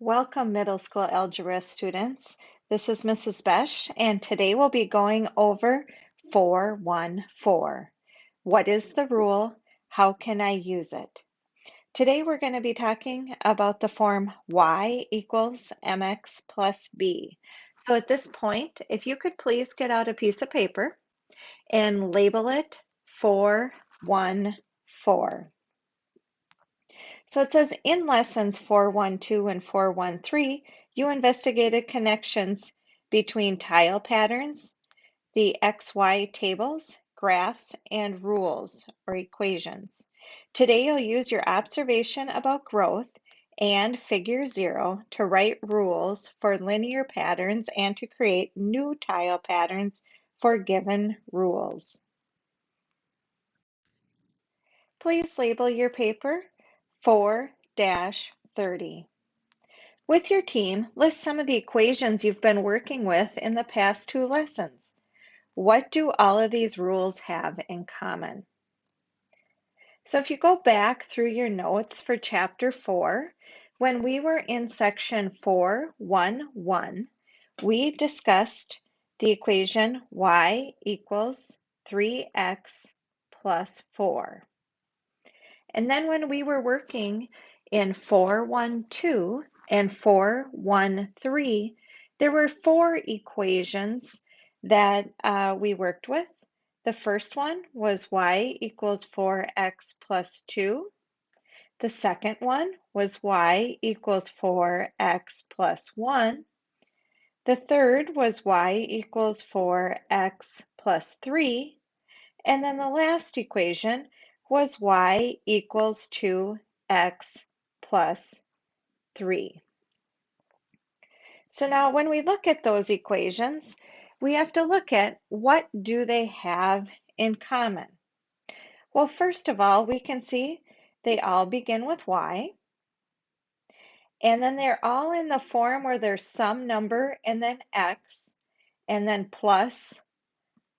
Welcome, middle school algebra students. This is Mrs. Besch, and today we'll be going over 414. What is the rule? How can I use it? Today we're going to be talking about the form y equals mx plus b. So at this point, if you could please get out a piece of paper and label it 414. So it says in lessons 412 and 413, you investigated connections between tile patterns, the XY tables, graphs, and rules or equations. Today you'll use your observation about growth and figure 0 to write rules for linear patterns and to create new tile patterns for given rules. Please label your paper 4-30. With your team, list some of the equations you've been working with in the past two lessons. What do all of these rules have in common? So if you go back through your notes for chapter 4, when we were in section 411, we discussed the equation y equals 3x plus 4. And then when we were working in 412 and 413, there were four equations that we worked with. The first one was y equals 4x plus 2. The second one was y equals 4x plus 1. The third was y equals 4x plus 3. And then the last equation was y equals 2x plus 3. So now when we look at those equations, we have to look at what do they have in common. Well, first of all, we can see they all begin with y, and then they're all in the form where there's some number and then x, and then plus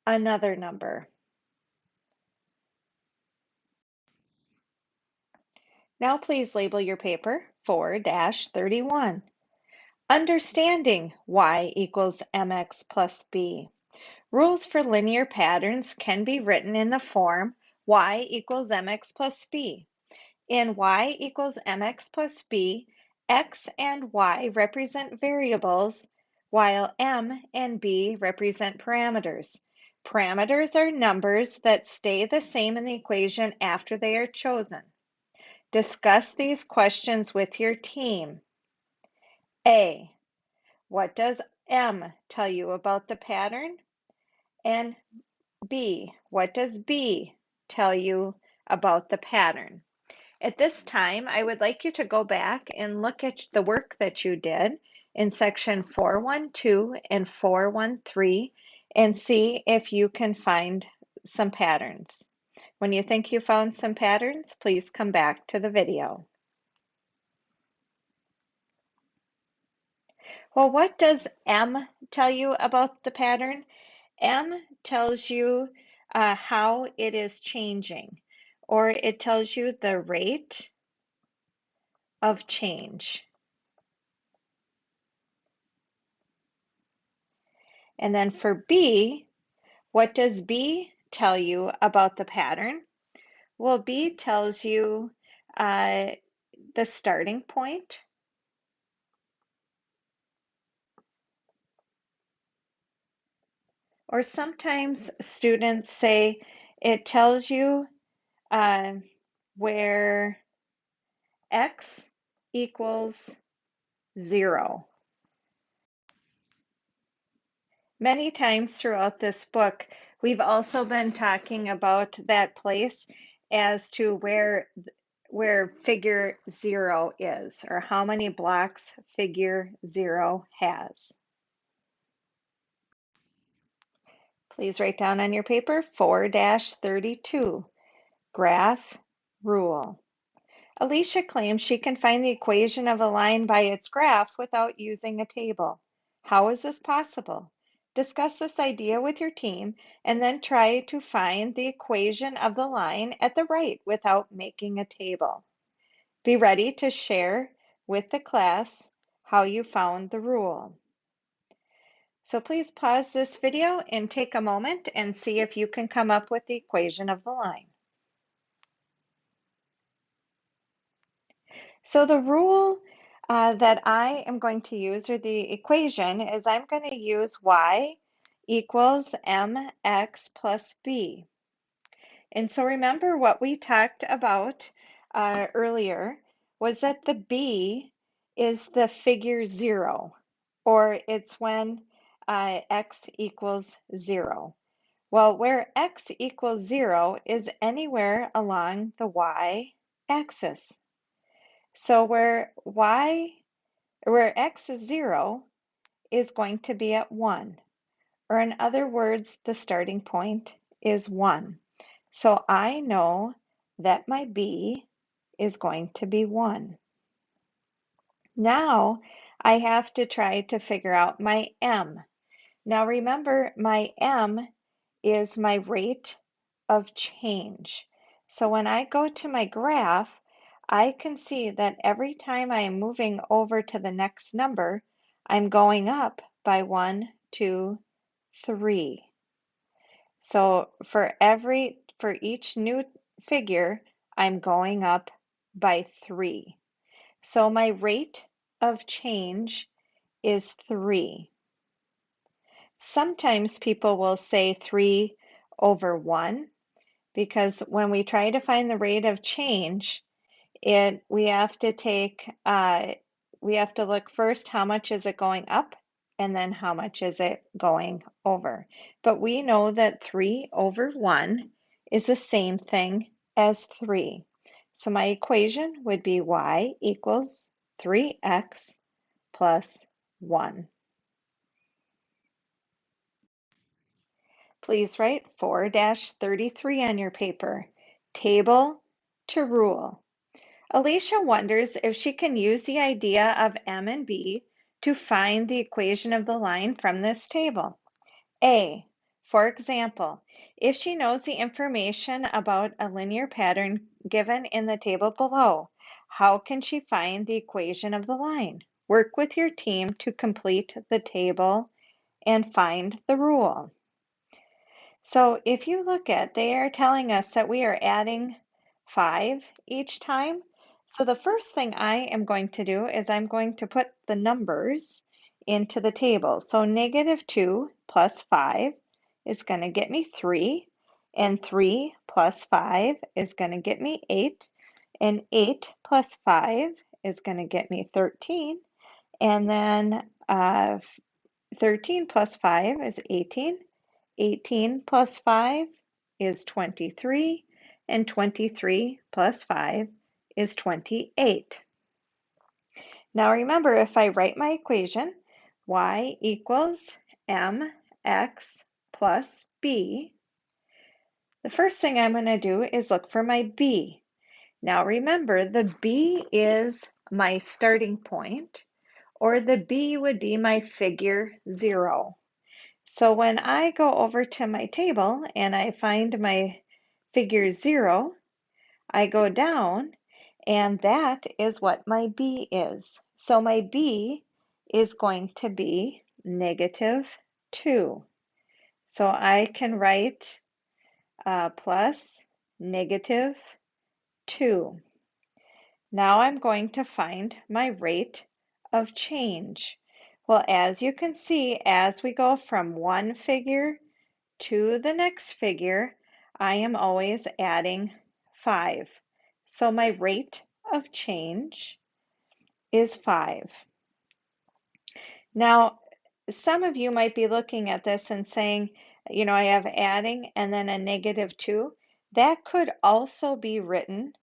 another number. Now please label your paper 4-31. Understanding y equals mx plus b. Rules for linear patterns can be written in the form y equals mx plus b. In y equals mx plus b, x and y represent variables, while m and b represent parameters. Parameters are numbers that stay the same in the equation after they are chosen. Discuss these questions with your team. A. What does M tell you about the pattern? And B. What does B tell you about the pattern? At this time, I would like you to go back and look at the work that you did in section 412 and 413 and see if you can find some patterns. When you think you found some patterns, please come back to the video. Well, what does M tell you about the pattern? M tells you how it is changing, or it tells you the rate of change. And then for B, what does B tell you about the pattern? Well, B tells you the starting point, or sometimes students say it tells you where x equals 0. Many times throughout this book, we've also been talking about that place as to where figure 0 is, or how many blocks figure 0 has. Please write down on your paper 4-32, graph rule. Alicia claims she can find the equation of a line by its graph without using a table. How is this possible? Discuss this idea with your team and then try to find the equation of the line at the right without making a table. Be ready to share with the class how you found the rule. So please pause this video and take a moment and see if you can come up with the equation of the line. So the rule that I am going to use, or the equation, is I'm going to use y equals mx plus b. And so remember what we talked about earlier was that the b is the figure 0, or it's when x equals 0. Well, where x equals 0 is anywhere along the y-axis. So where x is 0 is going to be at 1, or in other words, the starting point is 1. So I know that my b is going to be 1. Now I have to try to figure out my m. Now remember, my m is my rate of change. So when I go to my graph, I can see that every time I am moving over to the next number, I'm going up by 1, 2, 3. So for each new figure, I'm going up by 3. So my rate of change is 3. Sometimes people will say 3 over 1, because when we try to find the rate of change, we have to look first, how much is it going up, and then how much is it going over. But we know that 3 over 1 is the same thing as 3. So my equation would be y equals 3x plus 1. Please write 4-33 on your paper. Table to rule. Alicia wonders if she can use the idea of m and b to find the equation of the line from this table. A, for example, if she knows the information about a linear pattern given in the table below, how can she find the equation of the line? Work with your team to complete the table and find the rule. So if you look at, they are telling us that we are adding 5 each time. So the first thing I am going to do is I'm going to put the numbers into the table. So -2 plus 5 is going to get me 3, and 3 plus 5 is going to get me 8, and 8 plus 5 is going to get me 13, and then 13 plus 5 is 18. 18 plus 5 is 23, and 23 plus 5 is 28. Now remember, if I write my equation, y equals mx plus b, the first thing I'm going to do is look for my b. Now remember, the b is my starting point, or the b would be my figure 0. So when I go over to my table and I find my figure 0, I go down, and that is what my b is. So my b is going to be -2. So I can write plus -2. Now I'm going to find my rate of change. Well, as you can see, as we go from one figure to the next figure, I am always adding 5. So my rate of change is 5. Now, some of you might be looking at this and saying, I have adding and then a -2. That could also be written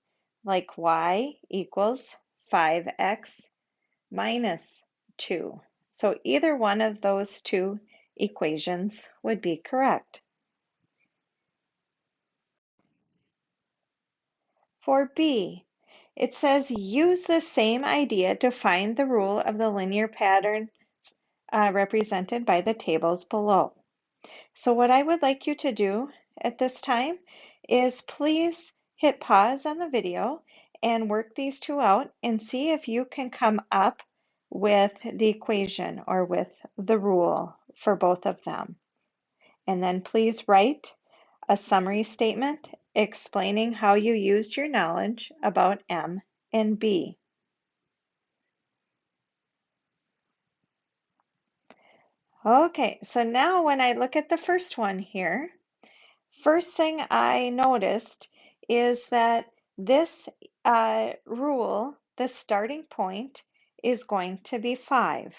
like y equals 5x minus 2. So either one of those two equations would be correct. For B, it says use the same idea to find the rule of the linear pattern represented by the tables below. So what I would like you to do at this time is please hit pause on the video and work these two out and see if you can come up with the equation or with the rule for both of them. And then please write a summary statement explaining how you used your knowledge about M and B. Okay, so now when I look at the first one here, first thing I noticed is that this rule, the starting point, is going to be 5.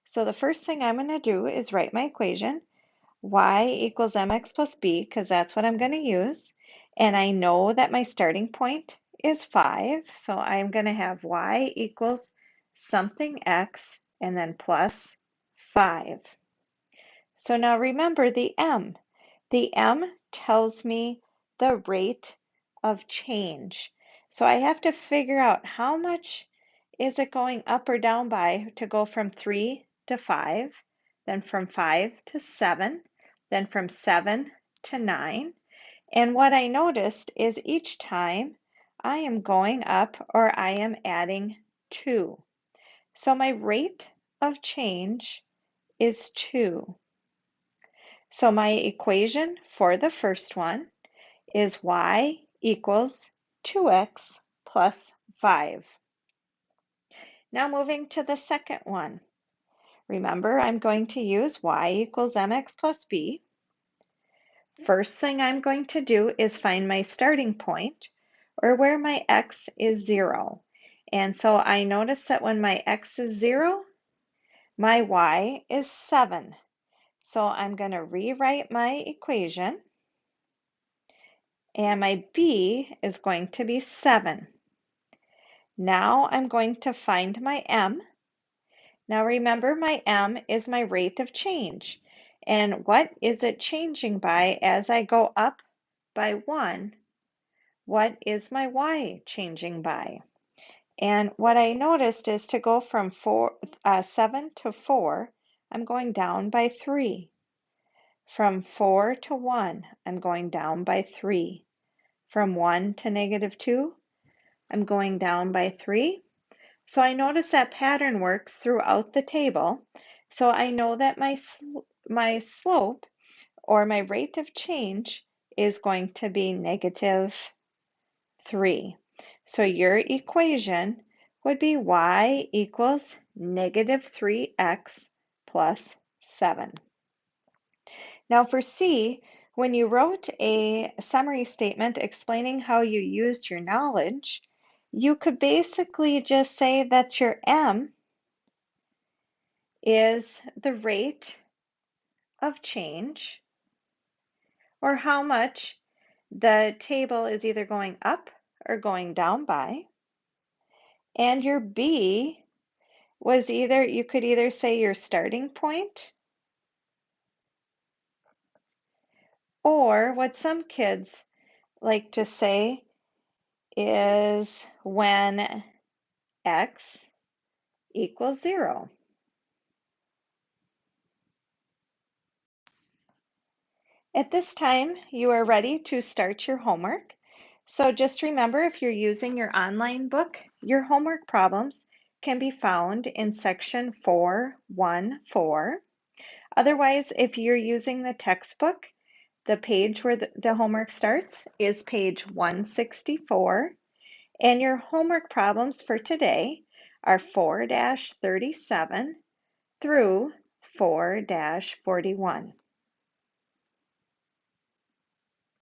So the first thing I'm going to do is write my equation, y equals mx plus b, because that's what I'm going to use. And I know that my starting point is 5, so I'm going to have y equals something x and then plus 5. So now remember the m. The m tells me the rate of change. So I have to figure out how much is it going up or down by to go from 3 to 5, then from 5 to 7, then from 7 to 9. And what I noticed is each time I am going up or I am adding 2. So my rate of change is 2. So my equation for the first one is y equals 2x plus 5. Now moving to the second one. Remember, I'm going to use y equals mx plus b. First thing I'm going to do is find my starting point, or where my x is 0. And so I notice that when my x is 0, my y is 7. So I'm going to rewrite my equation, and my b is going to be 7. Now I'm going to find my m. Now remember, my m is my rate of change. And what is it changing by as I go up by 1? What is my y changing by? And what I noticed is to go from 7 to 4, I'm going down by 3. From 4 to 1, I'm going down by 3. From 1 to -2, I'm going down by 3. So I notice that pattern works throughout the table. So I know that my slope or my rate of change is going to be -3. So your equation would be y equals -3x plus 7. Now for C, when you wrote a summary statement explaining how you used your knowledge, you could basically just say that your M is the rate of change, or how much the table is either going up or going down by. And your B was you could either say your starting point, or what some kids like to say is when x equals 0. At this time, you are ready to start your homework. So just remember, if you're using your online book, your homework problems can be found in section 414. Otherwise, if you're using the textbook, the page where the homework starts is page 164. And your homework problems for today are 4-37 through 4-41.